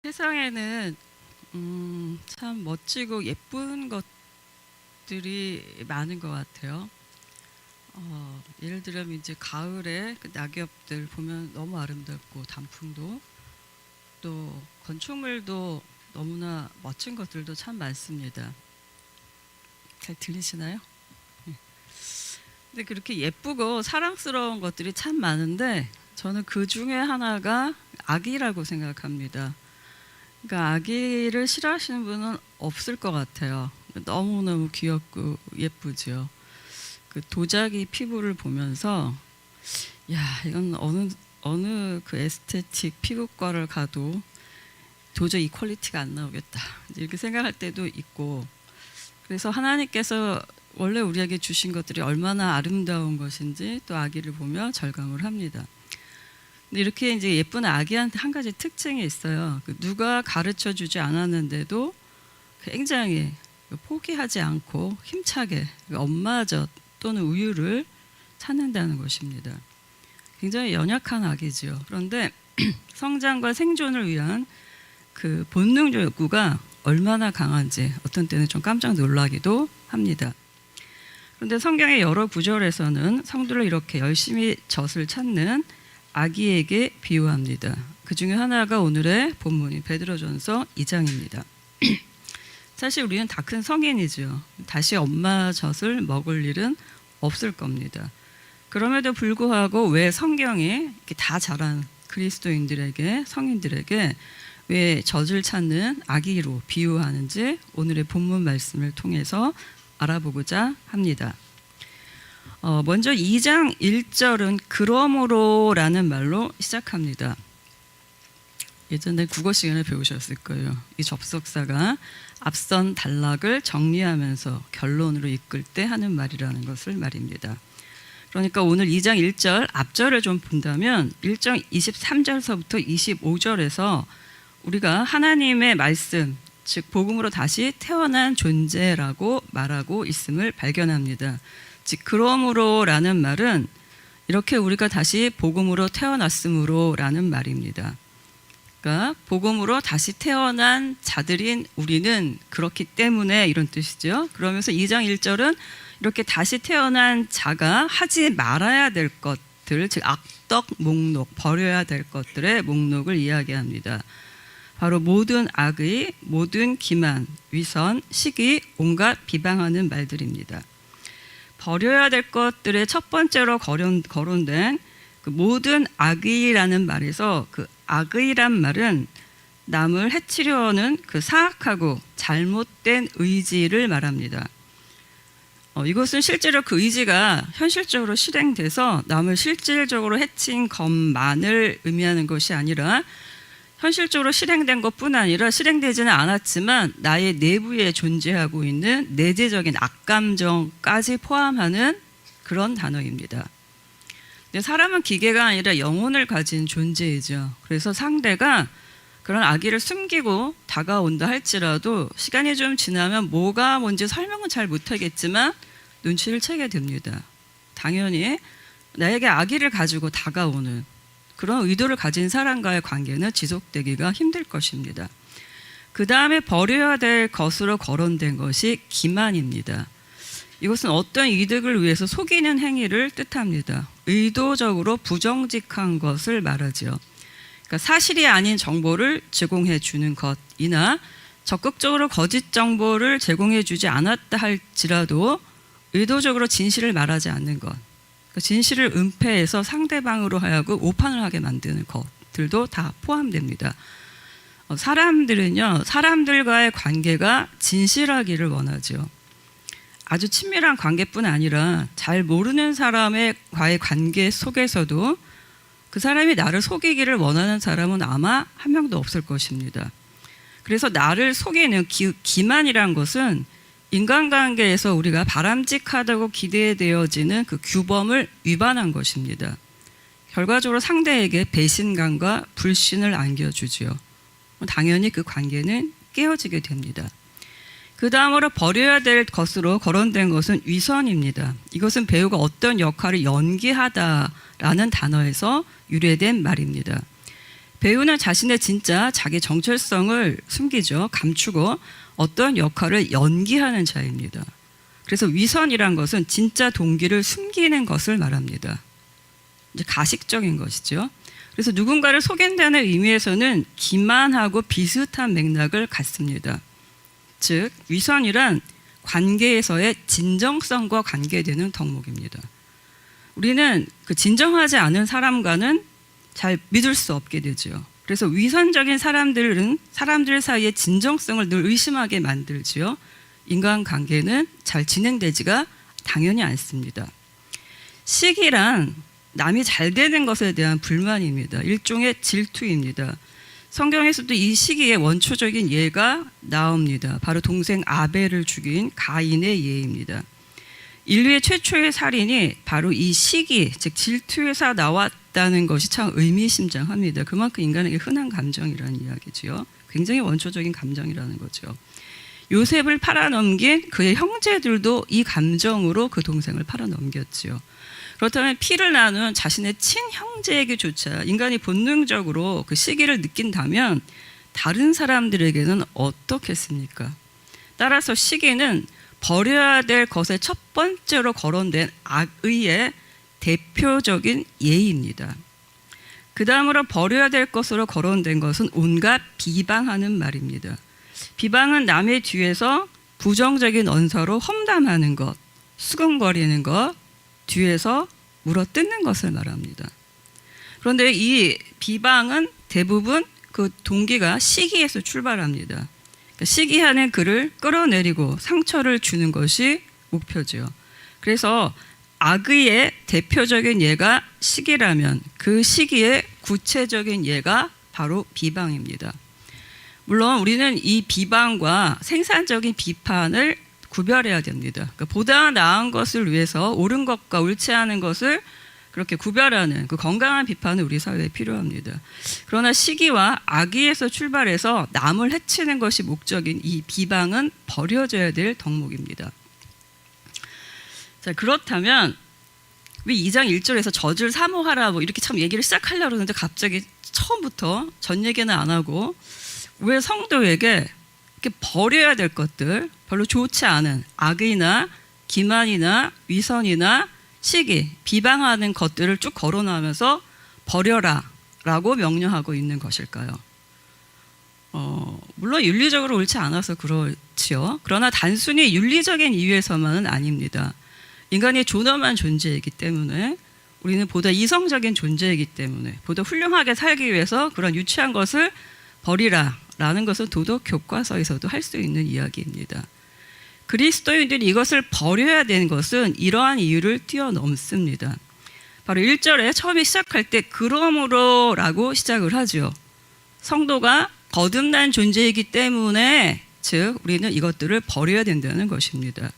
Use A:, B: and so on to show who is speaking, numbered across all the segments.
A: 세상에는 참 멋지고 예쁜 것들이 많은 것 같아요. 예를 들면 이제 가을에 그 낙엽들 보면 너무 아름답고 단풍도 또 건축물도 너무나 멋진 것들도 참 많습니다. 잘 들리시나요? 근데 그렇게 예쁘고 사랑스러운 것들이 참 많은데 저는 그 중에 하나가 아기라고 생각합니다. 그러니까 아기를 싫어하시는 분은 없을 것 같아요. 너무너무 귀엽고 예쁘죠. 그 도자기 피부를 보면서 야, 이건 어느 그 에스테틱 피부과를 가도 도저히 이 퀄리티가 안 나오겠다. 이렇게 생각할 때도 있고, 그래서 하나님께서 원래 우리에게 주신 것들이 얼마나 아름다운 것인지 또 아기를 보며 절감을 합니다. 근데 이렇게 이제 예쁜 아기한테 한 가지 특징이 있어요. 누가 가르쳐 주지 않았는데도 굉장히 포기하지 않고 힘차게 엄마젖 또는 우유를 찾는다는 것입니다. 굉장히 연약한 아기죠. 그런데 성장과 생존을 위한 그 본능 욕구가 얼마나 강한지 어떤 때는 좀 깜짝 놀라기도 합니다. 그런데 성경의 여러 구절에서는 성도를 이렇게 열심히 젖을 찾는 아기에게 비유합니다. 그 중에 하나가 오늘의 본문인 베드로전서 2장입니다. 사실 우리는 다 큰 성인이죠. 다시 엄마 젖을 먹을 일은 없을 겁니다. 그럼에도 불구하고 왜 성경이 이렇게 다 자란 그리스도인들에게, 성인들에게 왜 젖을 찾는 아기로 비유하는지 오늘의 본문 말씀을 통해서 알아보고자 합니다. 먼저 2장 1절은 그러므로 라는 말로 시작합니다. 예전에 국어 시간에 배우셨을 거예요. 이 접속사가 앞선 단락을 정리하면서 결론으로 이끌 때 하는 말이라는 것을 말입니다. 그러니까 오늘 2장 1절 앞절을 좀 본다면 1장 23절서부터 25절에서 우리가 하나님의 말씀, 즉 복음으로 다시 태어난 존재라고 말하고 있음을 발견합니다. 즉 그러므로 라는 말은 이렇게 우리가 다시 복음으로 태어났으므로 라는 말입니다. 그러니까 복음으로 다시 태어난 자들인 우리는 그렇기 때문에 이런 뜻이죠. 그러면서 2장 1절은 이렇게 다시 태어난 자가 하지 말아야 될 것들, 즉 악덕 목록, 버려야 될 것들의 목록을 이야기합니다. 바로 모든 악의, 모든 기만, 위선, 시기, 온갖 비방하는 말들입니다. 버려야 될 것들의 첫 번째로 거론된 그 모든 악의라는 말에서 그 악의란 말은 남을 해치려는 그 사악하고 잘못된 의지를 말합니다. 이것은 실제로 그 의지가 현실적으로 실행돼서 남을 실질적으로 해친 것만을 의미하는 것이 아니라 현실적으로 실행된 것뿐 아니라 실행되지는 않았지만 나의 내부에 존재하고 있는 내재적인 악감정까지 포함하는 그런 단어입니다. 사람은 기계가 아니라 영혼을 가진 존재이죠. 그래서 상대가 그런 악의를 숨기고 다가온다 할지라도 시간이 좀 지나면 뭐가 뭔지 설명은 잘 못하겠지만 눈치를 채게 됩니다. 당연히 나에게 악의를 가지고 다가오는 그런 의도를 가진 사람과의 관계는 지속되기가 힘들 것입니다. 그 다음에 버려야 될 것으로 거론된 것이 기만입니다. 이것은 어떤 이득을 위해서 속이는 행위를 뜻합니다. 의도적으로 부정직한 것을 말하죠. 그러니까 사실이 아닌 정보를 제공해 주는 것이나 적극적으로 거짓 정보를 제공해 주지 않았다 할지라도 의도적으로 진실을 말하지 않는 것, 진실을 은폐해서 상대방으로 하여금 오판을 하게 만드는 것들도 다 포함됩니다. 사람들은요, 사람들과의 관계가 진실하기를 원하죠. 아주 친밀한 관계뿐 아니라 잘 모르는 사람과의 관계 속에서도 그 사람이 나를 속이기를 원하는 사람은 아마 한 명도 없을 것입니다. 그래서 나를 속이는 기만이란 것은 인간관계에서 우리가 바람직하다고 기대되어지는 그 규범을 위반한 것입니다. 결과적으로 상대에게 배신감과 불신을 안겨주죠. 당연히 그 관계는 깨어지게 됩니다. 그 다음으로 버려야 될 것으로 거론된 것은 위선입니다. 이것은 배우가 어떤 역할을 연기하다라는 단어에서 유래된 말입니다. 배우는 자신의 진짜 자기 정체성을 숨기죠. 감추고 어떤 역할을 연기하는 자입니다. 그래서 위선이란 것은 진짜 동기를 숨기는 것을 말합니다. 이제 가식적인 것이죠. 그래서 누군가를 속인다는 의미에서는 기만하고 비슷한 맥락을 갖습니다. 즉 위선이란 관계에서의 진정성과 관계되는 덕목입니다. 우리는 그 진정하지 않은 사람과는 잘 믿을 수 없게 되죠. 그래서 위선적인 사람들은 사람들 사이의 진정성을 늘 의심하게 만들지요. 인간관계는 잘 진행되지가 당연히 않습니다. 시기란 남이 잘 되는 것에 대한 불만입니다. 일종의 질투입니다. 성경에서도 이 시기에 원초적인 예가 나옵니다. 바로 동생 아벨을 죽인 가인의 예입니다. 인류의 최초의 살인이 바로 이 시기, 즉 질투에서 나왔다는 것이 참 의미심장합니다. 그만큼 인간에게 흔한 감정이라는 이야기죠. 굉장히 원초적인 감정이라는 거죠. 요셉을 팔아넘긴 그의 형제들도 이 감정으로 그 동생을 팔아넘겼지요. 그렇다면 피를 나눈 자신의 친형제에게조차 인간이 본능적으로 그 시기를 느낀다면 다른 사람들에게는 어떻겠습니까? 따라서 시기는 버려야 될 것의 첫 번째로 거론된 악의의 대표적인 예입니다. 그 다음으로 버려야 될 것으로 거론된 것은 온갖 비방하는 말입니다. 비방은 남의 뒤에서 부정적인 언사로 험담하는 것, 수근거리는 것, 뒤에서 물어뜯는 것을 말합니다. 그런데 이 비방은 대부분 그 동기가 시기에서 출발합니다. 그러니까 시기하는 그를 끌어내리고 상처를 주는 것이 목표죠. 그래서 악의의 대표적인 예가 시기라면 그 시기의 구체적인 예가 바로 비방입니다. 물론 우리는 이 비방과 생산적인 비판을 구별해야 됩니다. 그러니까 보다 나은 것을 위해서 옳은 것과 옳지 않은 것을 그렇게 구별하는 그 건강한 비판은 우리 사회에 필요합니다. 그러나 시기와 악의에서 출발해서 남을 해치는 것이 목적인 이 비방은 버려져야 될 덕목입니다. 자, 그렇다면 왜 2장 1절에서 저주를 사모하라 뭐 이렇게 참 얘기를 시작하려고 그러는데 갑자기 처음부터 전 얘기는 안 하고 왜 성도에게 이렇게 버려야 될 것들, 별로 좋지 않은 악의나 기만이나 위선이나 시기, 비방하는 것들을 쭉 거론하면서 버려라 라고 명령하고 있는 것일까요? 물론 윤리적으로 옳지 않아서 그렇지요. 그러나 단순히 윤리적인 이유에서만은 아닙니다. 인간이 존엄한 존재이기 때문에 우리는 보다 이성적인 존재이기 때문에 보다 훌륭하게 살기 위해서 그런 유치한 것을 버리라 라는 것은 도덕 교과서에서도 할 수 있는 이야기입니다. 그리스도인들이 이것을 버려야 되는 것은 이러한 이유를 뛰어넘습니다. 바로 1절에 처음에 시작할 때 그러므로 라고 시작을 하죠. 성도가 거듭난 존재이기 때문에 즉 우리는 이것들을 버려야 된다는 것입니다.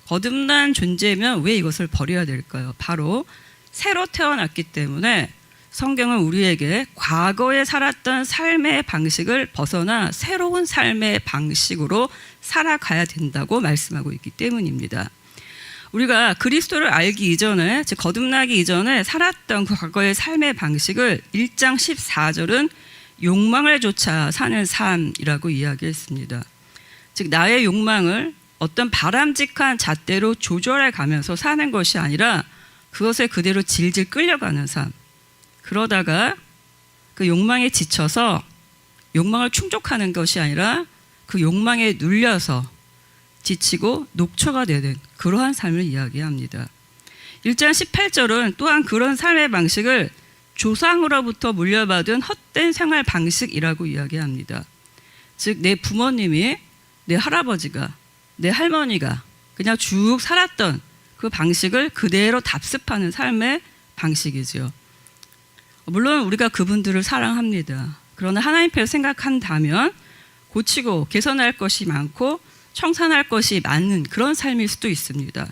A: 거듭난 존재면 왜 이것을 버려야 될까요? 바로 새로 태어났기 때문에 성경은 우리에게 과거에 살았던 삶의 방식을 벗어나 새로운 삶의 방식으로 살아가야 된다고 말씀하고 있기 때문입니다. 우리가 그리스도를 알기 이전에, 즉 거듭나기 이전에 살았던 그 과거의 삶의 방식을 1장 14절은 욕망을 좇아 사는 삶이라고 이야기했습니다. 즉 나의 욕망을 어떤 바람직한 잣대로 조절해 가면서 사는 것이 아니라 그것에 그대로 질질 끌려가는 삶. 그러다가 그 욕망에 지쳐서 욕망을 충족하는 것이 아니라 그 욕망에 눌려서 지치고 녹초가 되는 그러한 삶을 이야기합니다. 1장 18절은 또한 그런 삶의 방식을 조상으로부터 물려받은 헛된 생활 방식이라고 이야기합니다. 즉 내 부모님이, 내 할아버지가, 내 할머니가 그냥 쭉 살았던 그 방식을 그대로 답습하는 삶의 방식이죠. 물론 우리가 그분들을 사랑합니다. 그러나 하나님께서 생각한다면 고치고 개선할 것이 많고 청산할 것이 많은 그런 삶일 수도 있습니다.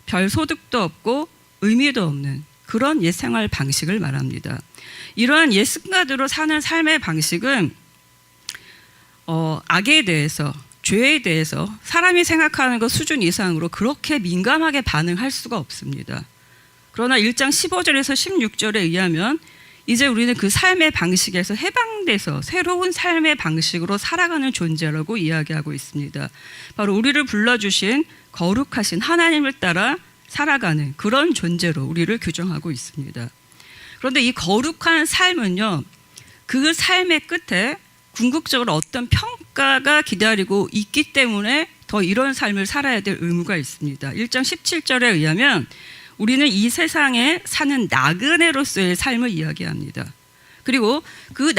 A: 별 소득도 없고 의미도 없는 그런 옛 생활 방식을 말합니다. 이러한 옛 습관대로 사는 삶의 방식은 악에 대해서, 죄에 대해서 사람이 생각하는 것 수준 이상으로 그렇게 민감하게 반응할 수가 없습니다. 그러나 1장 15절에서 16절에 의하면 이제 우리는 그 삶의 방식에서 해방돼서 새로운 삶의 방식으로 살아가는 존재라고 이야기하고 있습니다. 바로 우리를 불러주신 거룩하신 하나님을 따라 살아가는 그런 존재로 우리를 규정하고 있습니다. 그런데 이 거룩한 삶은요, 그 삶의 끝에 궁극적으로 어떤 평가가 기다리고 있기 때문에 더 이런 삶을 살아야 될 의무가 있습니다. 1장 17절에 의하면 우리는 이 세상에 사는 나그네로서의 삶을 이야기합니다. 그리고 그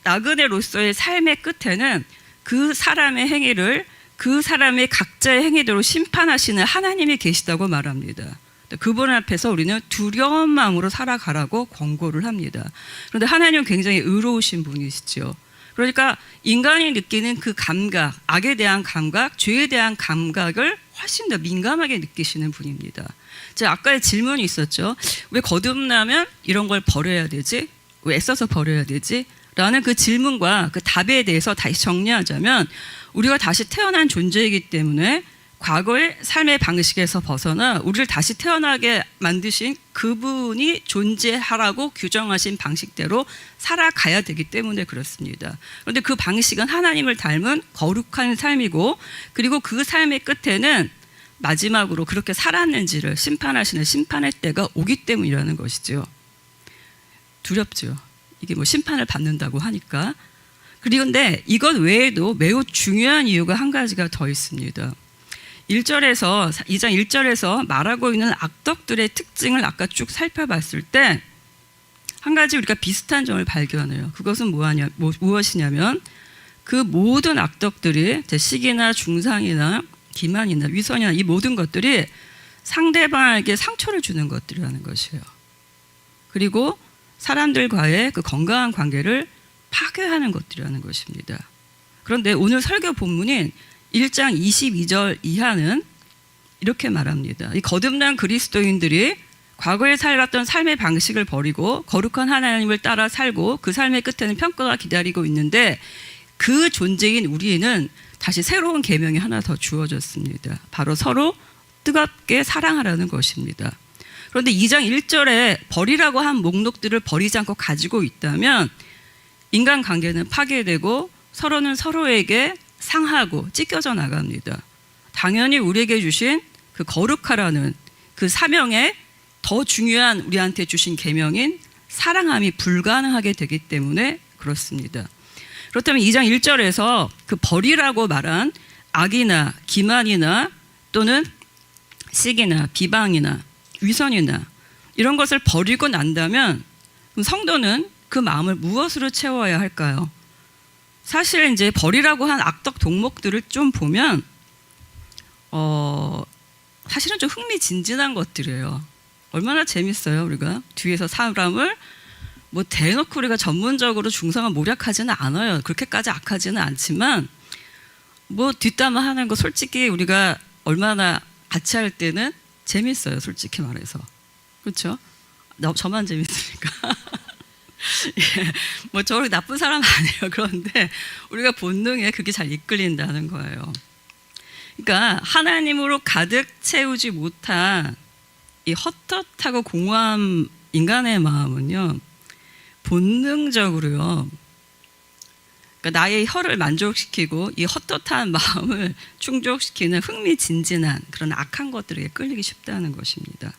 A: 나그네로서의 삶의 끝에는 그 사람의 행위를 그 사람의 각자의 행위대로 심판하시는 하나님이 계시다고 말합니다. 그분 앞에서 우리는 두려운 마음으로 살아가라고 권고를 합니다. 그런데 하나님은 굉장히 의로우신 분이시죠. 그러니까 인간이 느끼는 그 감각, 악에 대한 감각, 죄에 대한 감각을 훨씬 더 민감하게 느끼시는 분입니다. 자, 아까의 질문이 있었죠. 왜 거듭나면 이런 걸 버려야 되지? 왜 애써서 버려야 되지? 라는 그 질문과 그 답에 대해서 다시 정리하자면 우리가 다시 태어난 존재이기 때문에 과거의 삶의 방식에서 벗어나 우리를 다시 태어나게 만드신 그분이 존재하라고 규정하신 방식대로 살아가야 되기 때문에 그렇습니다. 그런데 그 방식은 하나님을 닮은 거룩한 삶이고, 그리고 그 삶의 끝에는 마지막으로 그렇게 살았는지를 심판하시는 심판의 때가 오기 때문이라는 것이죠. 두렵죠. 이게 뭐 심판을 받는다고 하니까. 그런데 이것 외에도 매우 중요한 이유가 한 가지가 더 있습니다. 2장 1절에서 말하고 있는 악덕들의 특징을 아까 쭉 살펴봤을 때 한 가지 우리가 비슷한 점을 발견해요. 그것은 무엇이냐면 그 모든 악덕들이 시기나 중상이나 기만이나 위선이나 이 모든 것들이 상대방에게 상처를 주는 것들이라는 것이에요. 그리고 사람들과의 그 건강한 관계를 파괴하는 것들이라는 것입니다. 그런데 오늘 설교 본문인 1장 22절 이하는 이렇게 말합니다. 이 거듭난 그리스도인들이 과거에 살았던 삶의 방식을 버리고 거룩한 하나님을 따라 살고 그 삶의 끝에는 평가가 기다리고 있는데, 그 존재인 우리는 다시 새로운 계명이 하나 더 주어졌습니다. 바로 서로 뜨겁게 사랑하라는 것입니다. 그런데 2장 1절에 버리라고 한 목록들을 버리지 않고 가지고 있다면 인간관계는 파괴되고 서로는 서로에게 상하고 찢겨져 나갑니다. 당연히 우리에게 주신 그 거룩하라는 그 사명에 더 중요한 우리한테 주신 계명인 사랑함이 불가능하게 되기 때문에 그렇습니다. 그렇다면 2장 1절에서 그 버리라고 말한 악이나 기만이나 또는 시기나 비방이나 위선이나 이런 것을 버리고 난다면 성도는 그 마음을 무엇으로 채워야 할까요? 사실 이제 버리라고 한 악덕 동목들을 좀 보면 사실은 좀 흥미진진한 것들이에요. 얼마나 재밌어요. 우리가 뒤에서 사람을 뭐 대놓고 우리가 전문적으로 중상을 모략하지는 않아요. 그렇게까지 악하지는 않지만 뭐 뒷담화하는 거 솔직히 우리가 얼마나 같이 할 때는 재밌어요. 솔직히 말해서. 그렇죠? 저만 재밌으니까. 예, 뭐 저렇게 나쁜 사람 아니에요. 그런데 우리가 본능에 그게 잘 이끌린다는 거예요. 그러니까 하나님으로 가득 채우지 못한 이 헛헛하고 공허한 인간의 마음은요, 본능적으로요, 그러니까 나의 혀를 만족시키고 이 헛헛한 마음을 충족시키는 흥미진진한 그런 악한 것들에게 끌리기 쉽다는 것입니다.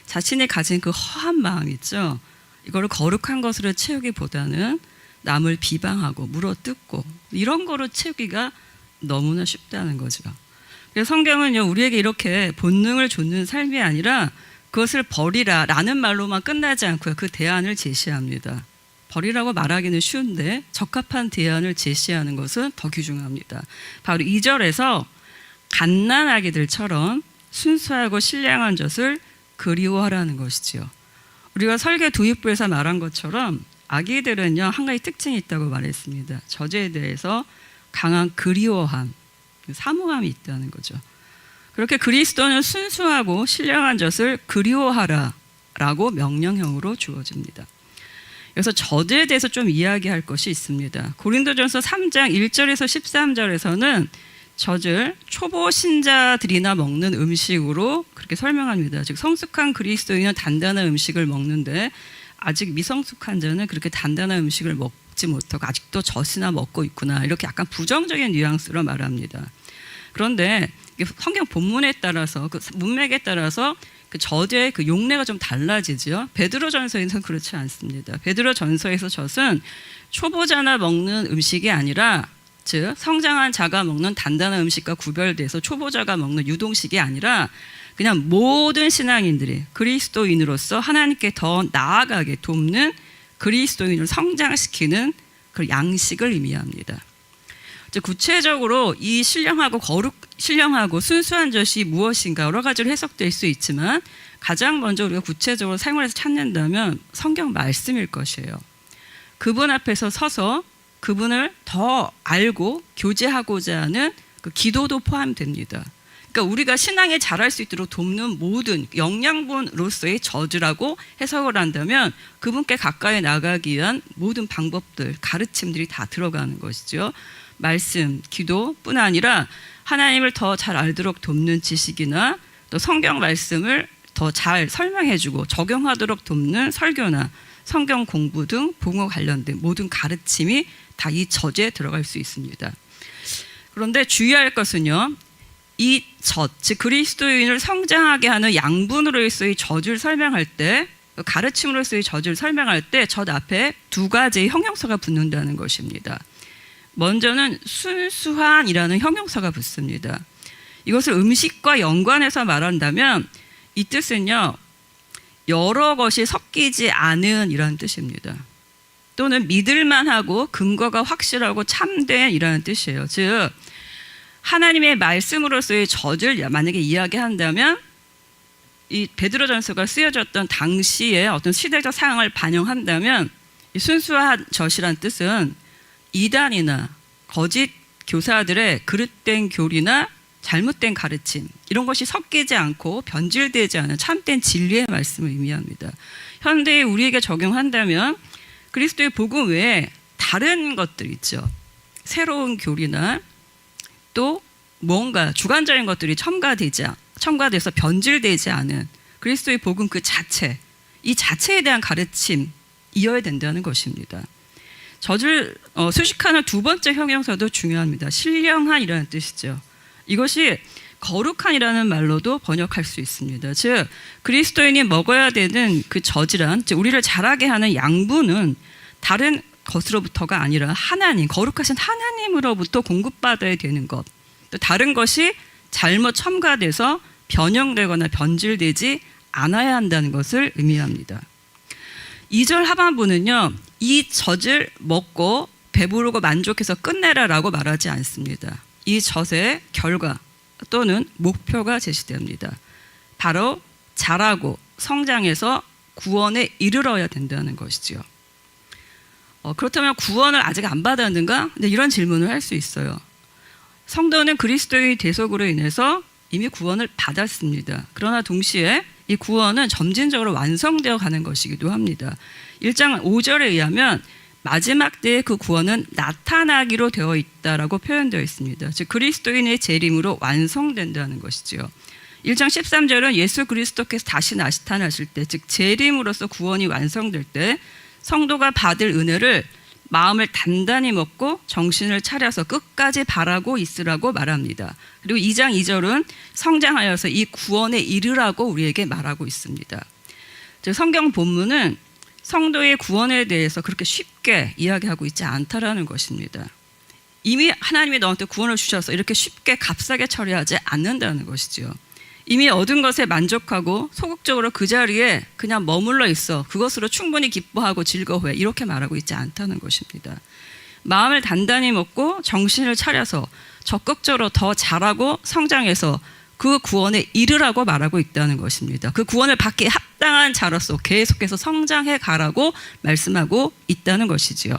A: 자신이 가진 그 허한 마음 있죠, 이거를 거룩한 것으로 채우기보다는 남을 비방하고 물어뜯고 이런 거로 채우기가 너무나 쉽다는 거죠. 그래서 성경은요, 우리에게 이렇게 본능을 좇는 삶이 아니라 그것을 버리라 라는 말로만 끝나지 않고요, 그 대안을 제시합니다. 버리라고 말하기는 쉬운데 적합한 대안을 제시하는 것은 더 귀중합니다. 바로 2절에서 갓난아기들처럼 순수하고 신령한 젖을 그리워하라는 것이지요. 우리가 설계 도입부에서 말한 것처럼 아기들은요, 한 가지 특징이 있다고 말했습니다. 젖에 대해서 강한 그리워함, 사모함이 있다는 거죠. 그렇게 그리스도는 순수하고 신령한 젖을 그리워하라 라고 명령형으로 주어집니다. 그래서 젖에 대해서 좀 이야기할 것이 있습니다. 고린도전서 3장 1절에서 13절에서는 젖을 초보 신자들이나 먹는 음식으로 그렇게 설명합니다. 즉 성숙한 그리스도인은 단단한 음식을 먹는데 아직 미성숙한 자는 그렇게 단단한 음식을 먹지 못하고 아직도 젖이나 먹고 있구나, 이렇게 약간 부정적인 뉘앙스로 말합니다. 그런데 성경 본문에 따라서, 그 문맥에 따라서 그 젖의 그 용례가 좀 달라지죠. 베드로전서에서는 그렇지 않습니다. 베드로전서에서 젖은 초보자나 먹는 음식이 아니라, 즉 성장한 자가 먹는 단단한 음식과 구별돼서 초보자가 먹는 유동식이 아니라 그냥 모든 신앙인들이 그리스도인으로서 하나님께 더 나아가게 돕는, 그리스도인을 성장시키는 그 양식을 의미합니다. 구체적으로 이 신령하고 순수한 젖이 무엇인가 여러 가지로 해석될 수 있지만, 가장 먼저 우리가 구체적으로 사용해서 찾는다면 성경 말씀일 것이에요. 그분 앞에서 서서 그분을 더 알고 교제하고자 하는 그 기도도 포함됩니다. 그러니까 우리가 신앙에 자랄 수 있도록 돕는 모든 영양분으로서의 젖이라고 해석을 한다면 그분께 가까이 나가기 위한 모든 방법들, 가르침들이 다 들어가는 것이죠. 말씀, 기도뿐 아니라 하나님을 더 잘 알도록 돕는 지식이나 또 성경 말씀을 더 잘 설명해주고 적용하도록 돕는 설교나 성경 공부 등 복음과 관련된 모든 가르침이 다 이 젖에 들어갈 수 있습니다. 그런데 주의할 것은요, 이 젖, 즉 그리스도인을 성장하게 하는 양분으로서의 젖을 설명할 때, 가르침으로서의 젖을 설명할 때 젖 앞에 두 가지의 형용사가 붙는다는 것입니다. 먼저는 순수한이라는 형용사가 붙습니다. 이것을 음식과 연관해서 말한다면 이 뜻은요, 여러 것이 섞이지 않은 이라는 뜻입니다. 또는 믿을만하고 근거가 확실하고 참된 이라는 뜻이에요. 즉 하나님의 말씀으로서의 젖을 만약에 이야기한다면 이 베드로전서가 쓰여졌던 당시의 어떤 시대적 상황을 반영한다면 이 순수한 젖이란 뜻은 이단이나 거짓 교사들의 그릇된 교리나 잘못된 가르침, 이런 것이 섞이지 않고 변질되지 않은 참된 진리의 말씀을 의미합니다. 현대에 우리에게 적용한다면 그리스도의 복음 외에 다른 것들 있죠. 새로운 교리나 또 뭔가 주관적인 것들이 첨가돼서 변질되지 않은 그리스도의 복음 그 자체, 이 자체에 대한 가르침이어야 된다는 것입니다. 젖을 수식하는 두 번째 형용사도 중요합니다. 신령한이라는 뜻이죠. 이것이 거룩한이라는 말로도 번역할 수 있습니다. 즉 그리스도인이 먹어야 되는 그 젖이란, 즉 우리를 자라게 하는 양분은 다른 것으로부터가 아니라 하나님, 거룩하신 하나님으로부터 공급받아야 되는 것, 또 다른 것이 잘못 첨가돼서 변형되거나 변질되지 않아야 한다는 것을 의미합니다. 2절 하반부는요, 이 젖을 먹고 배부르고 만족해서 끝내라라고 말하지 않습니다. 이 젖의 결과 또는 목표가 제시됩니다. 바로 자라고 성장해서 구원에 이르러야 된다는 것이죠. 그렇다면 구원을 아직 안 받았는가? 근데 이런 질문을 할 수 있어요. 성도는 그리스도의 대속으로 인해서 이미 구원을 받았습니다. 그러나 동시에 이 구원은 점진적으로 완성되어 가는 것이기도 합니다. 1장 5절에 의하면 마지막 때의 그 구원은 나타나기로 되어 있다라고 표현되어 있습니다. 즉 그리스도인의 재림으로 완성된다는 것이죠. 1장 13절은 예수 그리스도께서 다시 나타나실 때, 즉 재림으로서 구원이 완성될 때 성도가 받을 은혜를 마음을 단단히 먹고 정신을 차려서 끝까지 바라고 있으라고 말합니다. 그리고 2장 2절은 성장하여서 이 구원에 이르라고 우리에게 말하고 있습니다. 즉 성경 본문은 성도의 구원에 대해서 그렇게 쉽게 이야기하고 있지 않다라는 것입니다. 이미 하나님이 너한테 구원을 주셔서 이렇게 쉽게 값싸게 처리하지 않는다는 것이죠. 이미 얻은 것에 만족하고 소극적으로 그 자리에 그냥 머물러 있어 그것으로 충분히 기뻐하고 즐거워해, 이렇게 말하고 있지 않다는 것입니다. 마음을 단단히 먹고 정신을 차려서 적극적으로 더 자라고 성장해서 그 구원에 이르라고 말하고 있다는 것입니다. 그 구원을 받기 합당한 자로서 계속해서 성장해 가라고 말씀하고 있다는 것이지요.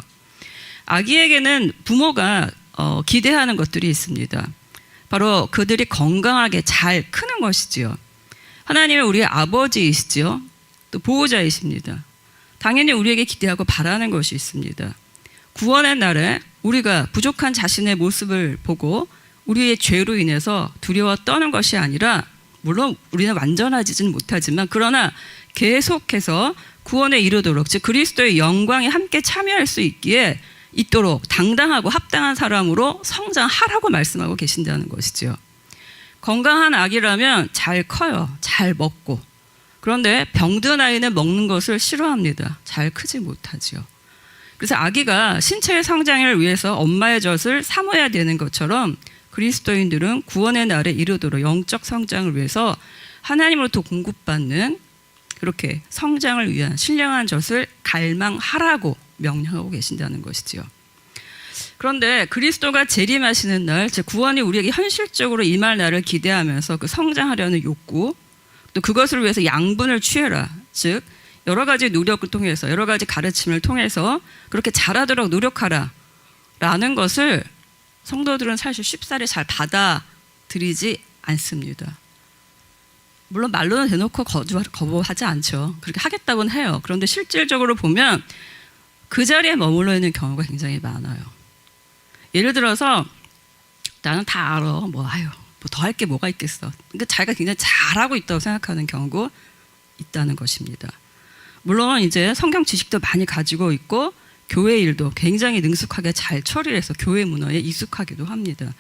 A: 아기에게는 부모가 기대하는 것들이 있습니다. 바로 그들이 건강하게 잘 크는 것이지요. 하나님은 우리의 아버지이시지요. 또 보호자이십니다. 당연히 우리에게 기대하고 바라는 것이 있습니다. 구원의 날에 우리가 부족한 자신의 모습을 보고 우리의 죄로 인해서 두려워 떠는 것이 아니라, 물론 우리는 완전하지는 못하지만 그러나 계속해서 구원에 이르도록, 즉 그리스도의 영광에 함께 참여할 수 있도록 당당하고 합당한 사람으로 성장하라고 말씀하고 계신다는 것이죠. 건강한 아기라면 잘 커요. 잘 먹고. 그런데 병든 아이는 먹는 것을 싫어합니다. 잘 크지 못하죠. 그래서 아기가 신체의 성장을 위해서 엄마의 젖을 사모해야 되는 것처럼 그리스도인들은 구원의 날에 이르도록 영적 성장을 위해서 하나님으로부터 공급받는 그렇게 성장을 위한 신령한 젖을 갈망하라고 명령하고 계신다는 것이지요. 그런데 그리스도가 재림하시는 날, 즉 구원이 우리에게 현실적으로 임할 날을 기대하면서 그 성장하려는 욕구, 또 그것을 위해서 양분을 취해라, 즉 여러 가지 노력을 통해서, 여러 가지 가르침을 통해서 그렇게 자라도록 노력하라 라는 것을 성도들은 사실 쉽사리 잘 받아들이지 않습니다. 물론 말로는 대놓고 거부하지 않죠. 그렇게 하겠다고는 해요. 그런데 실질적으로 보면 그 자리에 머물러 있는 경우가 굉장히 많아요. 예를 들어서 나는 다 알아. 뭐 더 할 게 뭐가 있겠어. 그러니까 자기가 굉장히 잘하고 있다고 생각하는 경우가 있다는 것입니다. 물론 이제 성경 지식도 많이 가지고 있고 교회 일도 굉장히 능숙하게 잘 처리해서 교회 문화에 익숙하기도 합니다.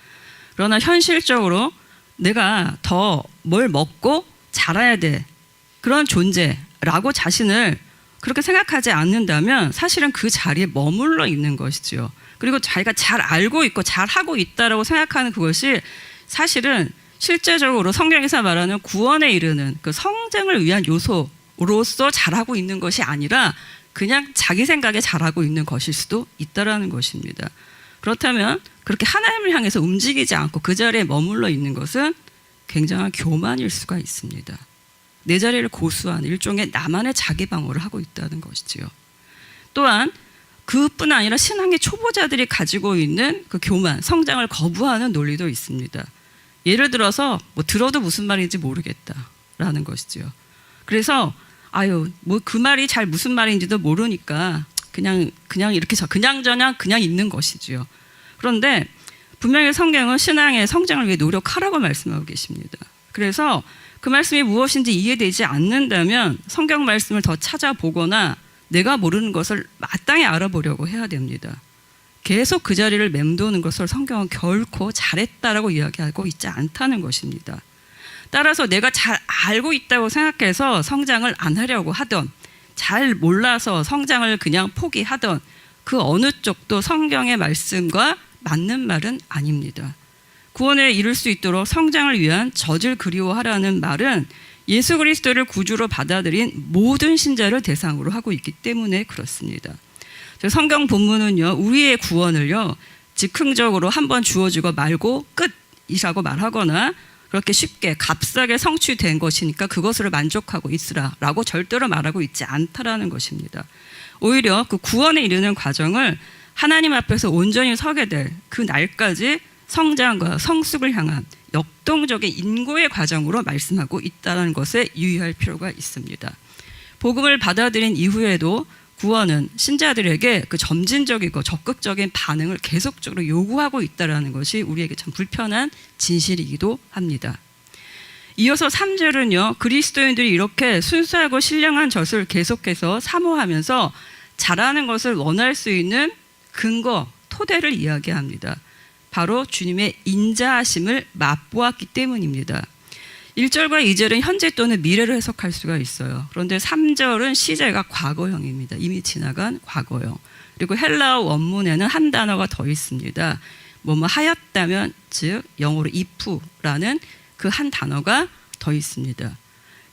A: 그러나 현실적으로 내가 더 뭘 먹고 자라야 돼, 그런 존재라고 자신을 그렇게 생각하지 않는다면 사실은 그 자리에 머물러 있는 것이죠. 그리고 자기가 잘 알고 있고 잘 하고 있다라고 생각하는 그것이 사실은 실제적으로 성경에서 말하는 구원에 이르는 그 성장을 위한 요소로서 잘하고 있는 것이 아니라 그냥 자기 생각에 잘하고 있는 것일 수도 있다라는 것입니다. 그렇다면 그렇게 하나님을 향해서 움직이지 않고 그 자리에 머물러 있는 것은 굉장한 교만일 수가 있습니다. 내 자리를 고수하는 일종의 나만의 자기 방어를 하고 있다는 것이지요. 또한 그뿐 아니라 신앙의 초보자들이 가지고 있는 그 교만, 성장을 거부하는 논리도 있습니다. 예를 들어서 뭐 들어도 무슨 말인지 모르겠다라는 것이지요. 그래서 뭐 그 말이 잘 무슨 말인지도 모르니까 그냥 이렇게 그냥저냥 그냥 있는 것이지요. 그런데 분명히 성경은 신앙의 성장을 위해 노력하라고 말씀하고 계십니다. 그래서 그 말씀이 무엇인지 이해되지 않는다면 성경 말씀을 더 찾아보거나 내가 모르는 것을 마땅히 알아보려고 해야 됩니다. 계속 그 자리를 맴도는 것을 성경은 결코 잘했다라고 이야기하고 있지 않다는 것입니다. 따라서 내가 잘 알고 있다고 생각해서 성장을 안 하려고 하던, 잘 몰라서 성장을 그냥 포기하던 그 어느 쪽도 성경의 말씀과 맞는 말은 아닙니다. 구원에 이룰 수 있도록 성장을 위한 젖을 그리워하라는 말은 예수 그리스도를 구주로 받아들인 모든 신자를 대상으로 하고 있기 때문에 그렇습니다. 성경 본문은요, 우리의 구원을요 즉흥적으로 한번 주어지고 말고 끝이라고 말하거나 그렇게 쉽게 값싸게 성취된 것이니까 그것으로 만족하고 있으라라고 절대로 말하고 있지 않다라는 것입니다. 오히려 그 구원에 이르는 과정을 하나님 앞에서 온전히 서게 될 그 날까지 성장과 성숙을 향한 역동적인 인고의 과정으로 말씀하고 있다는 것에 유의할 필요가 있습니다. 복음을 받아들인 이후에도 구원은 신자들에게 그 점진적이고 적극적인 반응을 계속적으로 요구하고 있다는 것이 우리에게 참 불편한 진실이기도 합니다. 이어서 3절은요, 그리스도인들이 이렇게 순수하고 신령한 젖을 계속해서 사모하면서 자라는 것을 원할 수 있는 근거, 토대를 이야기합니다. 바로 주님의 인자하심을 맛보았기 때문입니다. 1절과 2절은 현재 또는 미래를 해석할 수가 있어요. 그런데 3절은 시제가 과거형입니다. 이미 지나간 과거형. 그리고 헬라어 원문에는 한 단어가 더 있습니다. 뭐뭐 하였다면, 즉 영어로 if라는 그 한 단어가 더 있습니다.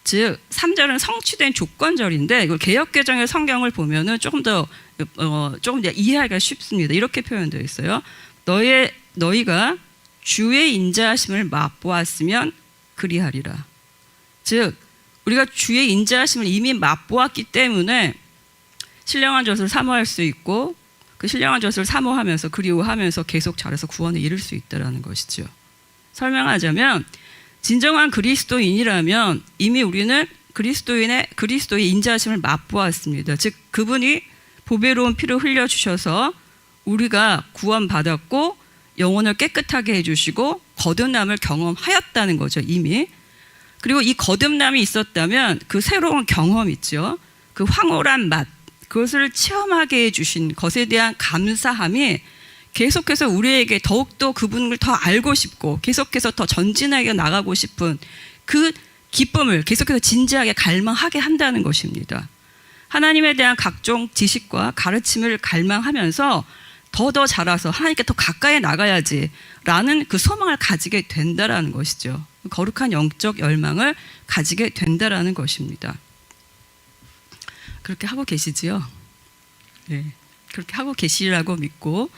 A: 즉 3절은 성취된 조건절인데 이걸 개역개정의 성경을 보면은 조금 더 이해하기가 쉽습니다. 이렇게 표현되어 있어요. 너희가 주의 인자하심을 맛보았으면 그리하리라. 즉 우리가 주의 인자하심을 이미 맛보았기 때문에 신령한 젖을 사모할 수 있고 그 신령한 젖을 사모하면서 그리워하면서 계속 자라서 구원에 이를 수 있다는 것이죠. 설명하자면 진정한 그리스도인이라면 이미 우리는 그리스도의 인자하심을 맛보았습니다. 즉 그분이 보배로운 피를 흘려주셔서 우리가 구원받았고 영혼을 깨끗하게 해주시고 거듭남을 경험하였다는 거죠. 이미. 그리고 이 거듭남이 있었다면 그 새로운 경험 있죠. 그 황홀한 맛, 그것을 체험하게 해주신 것에 대한 감사함이 계속해서 우리에게 더욱더 그분을 더 알고 싶고 계속해서 더 전진하게 나가고 싶은 그 기쁨을 계속해서 진지하게 갈망하게 한다는 것입니다. 하나님에 대한 각종 지식과 가르침을 갈망하면서 더 자라서 하나님께 더 가까이 나가야지라는 그 소망을 가지게 된다라는 것이죠. 거룩한 영적 열망을 가지게 된다라는 것입니다. 그렇게 하고 계시지요? 네, 그렇게 하고 계시라고 믿고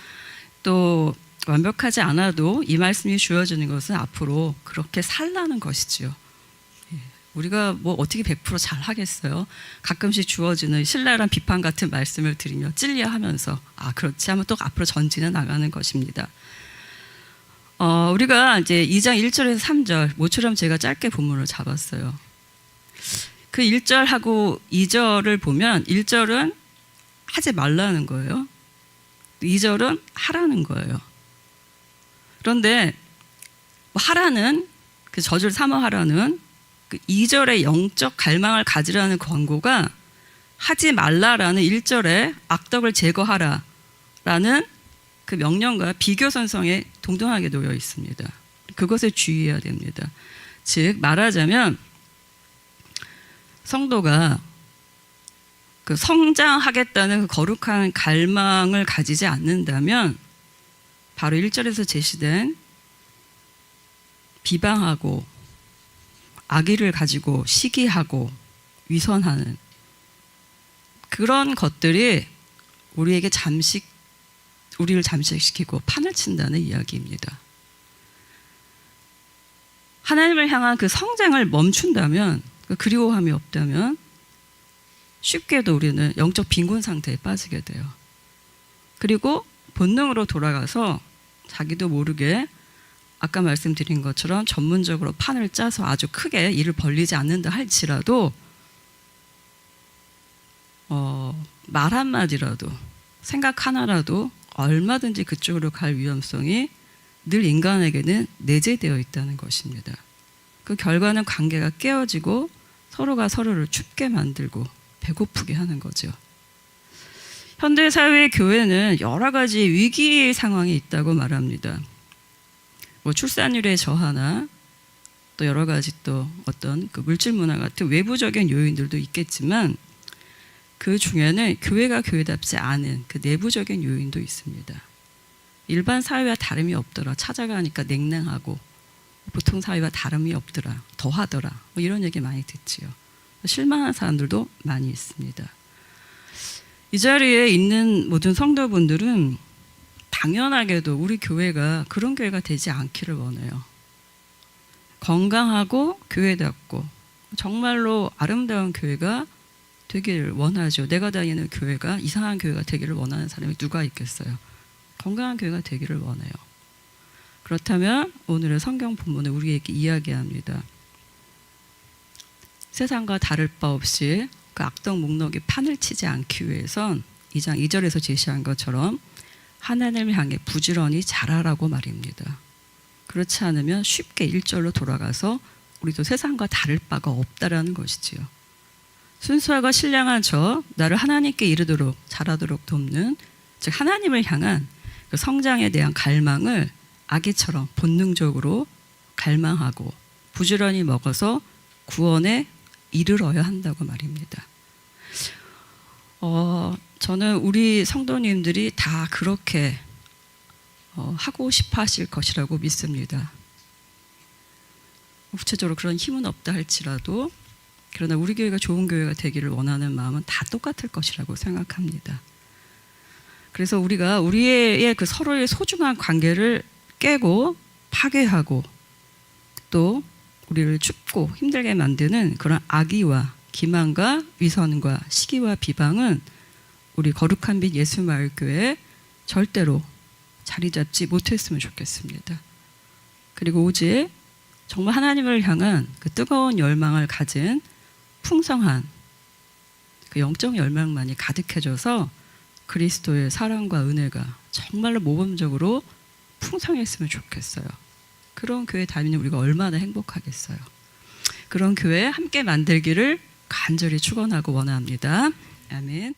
A: 또 완벽하지 않아도 이 말씀이 주어지는 것은 앞으로 그렇게 살라는 것이지요. 우리가 뭐 어떻게 100% 잘 하겠어요? 가끔씩 주어지는 신랄한 비판 같은 말씀을 드리며 찔려하면서 그렇지 하면 또 앞으로 전진해 나가는 것입니다. 우리가 이제 2장 1절에서 3절 모처럼 제가 짧게 본문을 잡았어요. 그 1절하고 2절을 보면 1절은 하지 말라는 거예요. 2절은 하라는 거예요. 그런데 하라는 그 저주를 삼아하라는 그 2절의 영적 갈망을 가지라는 권고가 하지 말라라는 1절의 악덕을 제거하라라는 그 명령과 비교선성에 동등하게 놓여 있습니다. 그것에 주의해야 됩니다. 즉 말하자면 성도가 그 성장하겠다는 그 거룩한 갈망을 가지지 않는다면 바로 1절에서 제시된 비방하고 악의를 가지고 시기하고 위선하는 그런 것들이 우리를 잠식시키고 판을 친다는 이야기입니다. 하나님을 향한 그 성장을 멈춘다면, 그 그리워함이 없다면 쉽게도 우리는 영적 빈곤 상태에 빠지게 돼요. 그리고 본능으로 돌아가서 자기도 모르게 아까 말씀드린 것처럼 전문적으로 판을 짜서 아주 크게 일을 벌리지 않는다 할지라도 말 한마디라도 생각 하나라도 얼마든지 그쪽으로 갈 위험성이 늘 인간에게는 내재되어 있다는 것입니다. 그 결과는 관계가 깨어지고 서로가 서로를 춥게 만들고 배고프게 하는 거죠. 현대사회의 교회는 여러 가지 위기 상황이 있다고 말합니다. 뭐 출산율의 저하나 또 여러 가지 또 어떤 그 물질 문화 같은 외부적인 요인들도 있겠지만 그 중에는 교회가 교회답지 않은 그 내부적인 요인도 있습니다. 일반 사회와 다름이 없더라. 찾아가니까 냉랭하고 보통 사회와 다름이 없더라. 더하더라. 뭐 이런 얘기 많이 듣지요. 실망한 사람들도 많이 있습니다. 이 자리에 있는 모든 성도분들은 당연하게도 우리 교회가 그런 교회가 되지 않기를 원해요. 건강하고 교회답고 정말로 아름다운 교회가 되기를 원하죠. 내가 다니는 교회가 이상한 교회가 되기를 원하는 사람이 누가 있겠어요? 건강한 교회가 되기를 원해요. 그렇다면 오늘의 성경 본문은 우리에게 이야기합니다. 세상과 다를 바 없이 그 악덕 목록에 판을 치지 않기 위해선 2장 2절에서 제시한 것처럼 하나님을 향해 부지런히 자라라고 말입니다. 그렇지 않으면 쉽게 1절로 돌아가서 우리도 세상과 다를 바가 없다라는 것이지요. 순수하고 신령한 저 나를 하나님께 이르도록 자라도록 돕는, 즉 하나님을 향한 그 성장에 대한 갈망을 아기처럼 본능적으로 갈망하고 부지런히 먹어서 구원에 이르러야 한다고 말입니다. 저는 우리 성도님들이 다 그렇게 하고 싶어 하실 것이라고 믿습니다. 구체적으로 그런 힘은 없다 할지라도 그러나 우리 교회가 좋은 교회가 되기를 원하는 마음은 다 똑같을 것이라고 생각합니다. 그래서 우리가 우리의 그 서로의 소중한 관계를 깨고 파괴하고 또 우리를 춥고 힘들게 만드는 그런 악의와 기만과 위선과 시기와 비방은 우리 거룩한 빛 예수마을교회에 절대로 자리 잡지 못했으면 좋겠습니다. 그리고 오직 정말 하나님을 향한 그 뜨거운 열망을 가진 풍성한 그 영적 열망만이 가득해져서 그리스도의 사랑과 은혜가 정말로 모범적으로 풍성했으면 좋겠어요. 그런 교회 다니는 우리가 얼마나 행복하겠어요. 그런 교회 함께 만들기를 간절히 축원하고 원합니다. 아멘.